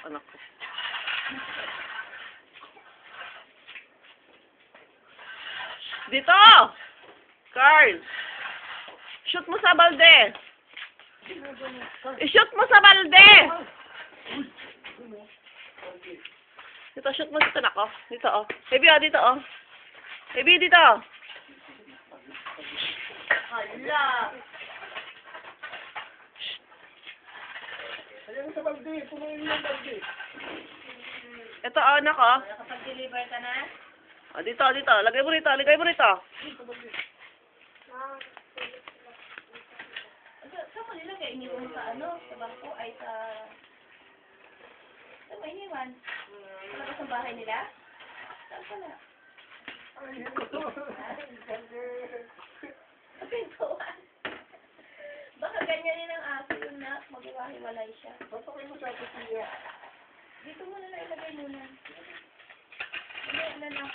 yung anak ko. Dito! Carl! Shoot mo sa balde! I-shoot mo sa balde! Dito, shoot mo dito, nako. Dito, oh. Baby, oh, dito, oh. Baby, dito. Hala! Ayan sa balde, punuin mo yung balde. Ito, oh, nako. Nakapag-deliver ka na? Oh, dito, dito. Lagay mo rito, lagay mo rito. Saan mo nilagay? Iniwan sa ano? Sa bangko? Ay sa... Saan mo iniwan? Wala ba sa bahay nila? Saan pala? Pintuan. Baka ganyanin ang aso yun na maghiwa-hiwalay siya. Papakay mo sa akin. Dito mo na ilagay muna. Ano na.